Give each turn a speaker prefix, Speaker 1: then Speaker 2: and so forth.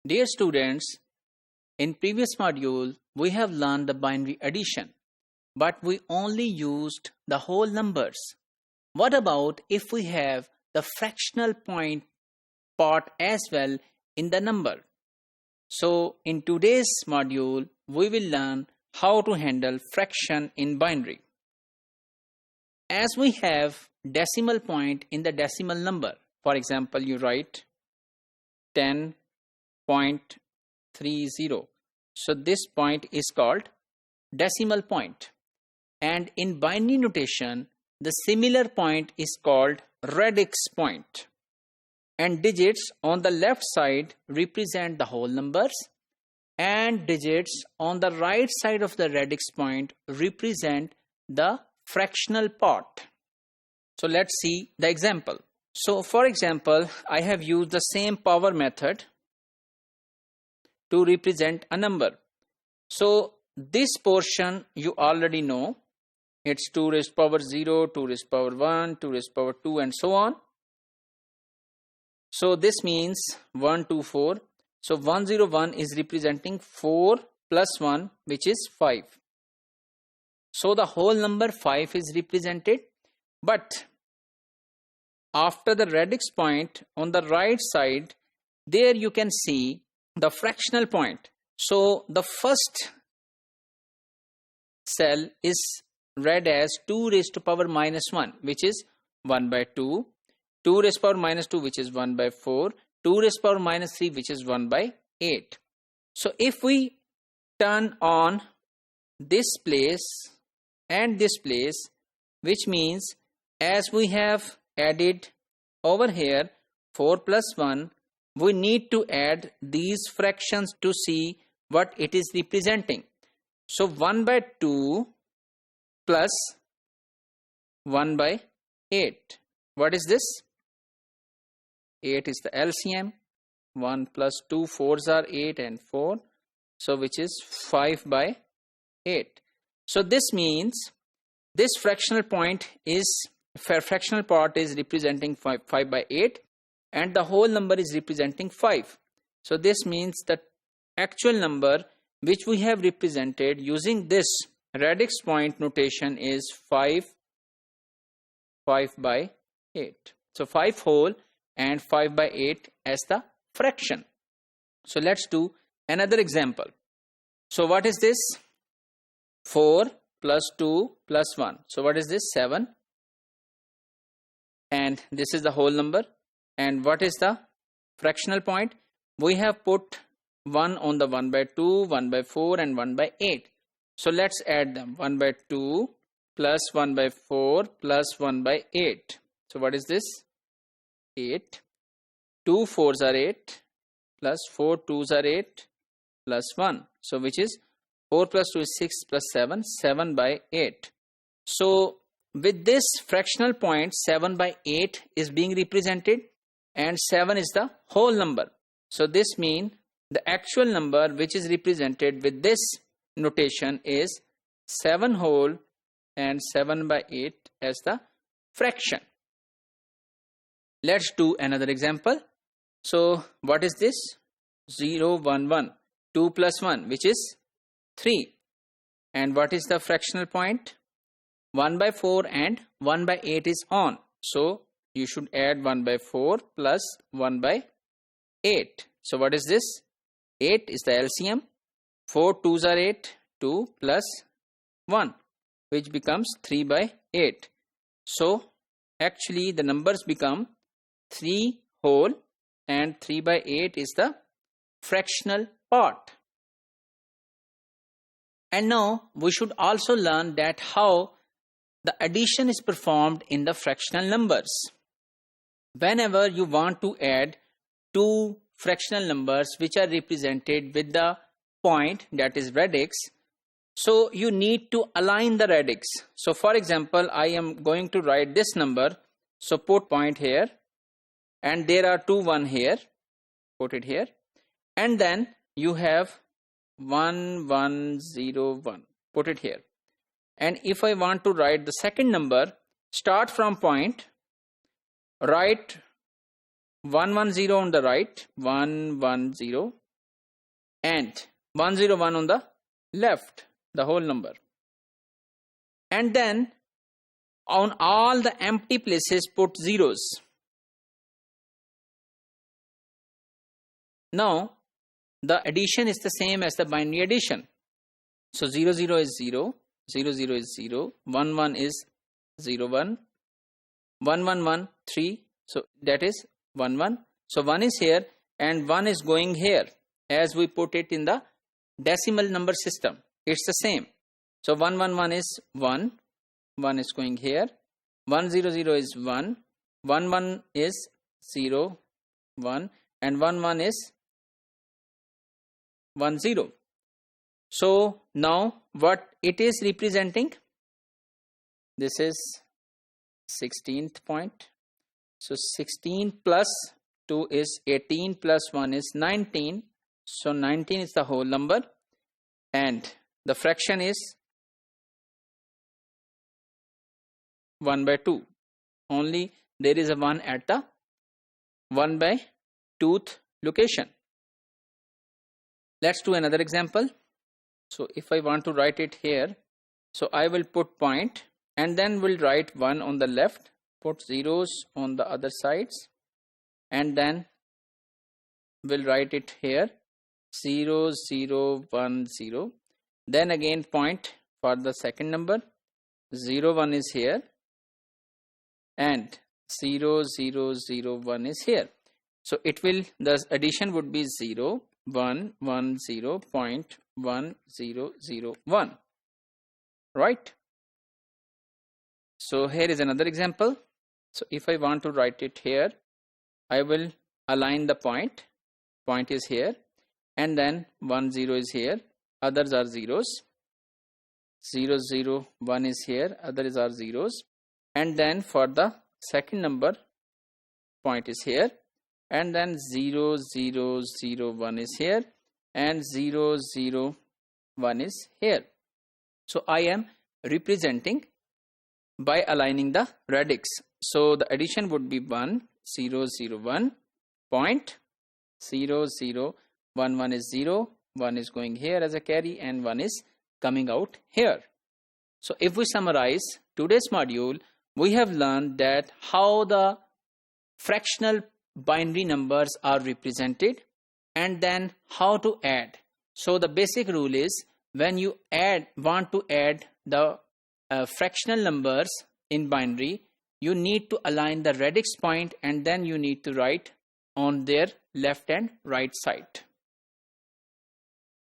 Speaker 1: Dear students, in previous module, we have learned the binary addition, but we only used the whole numbers. What about if we have the fractional point part as well in the number? So in today's module, we will learn how to handle fraction in binary. As we have decimal point in the decimal number, for example, you write 10.30. So this point is called decimal point. And in binary notation, the similar point is called radix point. And digits on the left side represent the whole numbers, and digits on the right side of the radix point represent the fractional part. So let's see the example. So for example, I have used the same power method to represent a number. So this portion you already know. It's 2 raised to power 0, 2 raised to power 1, 2 raised to power 2 and so on. So this means 1, 2, 4. So 101 is representing 4 plus 1, which is 5. So the whole number 5 is represented. But after the radix point on the right side, there you can see the fractional point. So the first cell is read as 2 raised to power minus 1, which is 1 by 2. 2 raised to power minus 2, which is 1 by 4. 2 raised to power minus 3, which is 1 by 8. So if we turn on this place and this place, which means as we have added over here 4 plus 1, we need to add these fractions to see what it is representing. So 1 by 2 plus 1 by 8. What is this? 8 is the LCM. 1 plus 2, 4s are 8 and 4. So which is 5 by 8. So this means this fractional point is, fractional part is representing 5 by 8 and the whole number is representing 5. So this means the actual number which we have represented using this radix point notation is 5 by 8. So 5 whole and 5 by 8 as the fraction. So let's do another example. So what is this? 4 plus 2 plus 1. So what is this? 7. And this is the whole number. And what is the fractional point? We have put 1 on the 1 by 2, 1 by 4 and 1 by 8. So let's add them. 1 by 2 plus 1 by 4 plus 1 by 8. So what is this? 8. 2 4s are 8 plus 4 2s are 8 plus 1. So which is 4 plus 2 is 6 plus 7, 7 by 8. So with this fractional point 7 by 8 is being represented and 7 is the whole number. So this means the actual number which is represented with this notation is 7 whole and 7 by 8 as the fraction. Let's do another example. So what is this? 0 1 1. 2 plus 1, which is 3. And what is the fractional point? 1 by 4 and 1 by 8 is on. So you should add 1 by 4 plus 1 by 8. So what is this? 8 is the LCM. 4 2s are 8. 2 plus 1, which becomes 3 by 8. So actually the numbers become 3 whole and 3 by 8 is the fractional part. And now we should also learn that how the addition is performed in the fractional numbers. Whenever you want to add two fractional numbers which are represented with the point, that is radix, so you need to align the radix. So for example, I am going to write this number. So put point here and there are 2 1 here. Put it here. And then you have 1 1 0 1. Put it here. And if I want to write the second number, start from point, write 110 on the right, 110, and 101 on the left, the whole number. And then on all the empty places put zeros. Now the addition is the same as the binary addition. So 0 0 is 0, 0 0 is 0, 1 1 is 0 1, 1 1 1 3, so that is 1 1. So 1 is here and 1 is going here as we put it in the decimal number system. It's the same. So 1 1 1 is 1, 1 is going here, 1 0 0 is 1, 1 1 is 0 1, and 1 1 is 1 0. So now what it is representing? This is 16th point. So 16 plus 2 is 18 plus 1 is 19. So 19 is the whole number and the fraction is 1 by 2. Only there is a 1 at the 1 by 2th location. Let's do another example. So if I want to write it here, so I will put point and then we'll write 1 on the left, put zeros on the other sides, and then we'll write it here 0 0 1 0. Then again point for the second number, 0 1 is here and 0 0 0 1 is here. So it will, the addition would be 0 1 1 0 point 1 0 0 1, right? So here is another example. So if I want to write it here, I will align the point is here, and then 1 0 is here, others are zeros, 0 0 1 is here, others are zeros, and then for the second number point is here, and then 0 0 0 1 is here and 0 0 1 is here. So I am representing by aligning the radix. So the addition would be 1 0 0 1 point 0 0 1 1 is 0, 1 is going here as a carry and 1 is coming out here. So if we summarize today's module, we have learned that how the fractional binary numbers are represented and then how to add. So the basic rule is when you want to add the fractional numbers in binary, you need to align the radix point and then you need to write on their left and right side.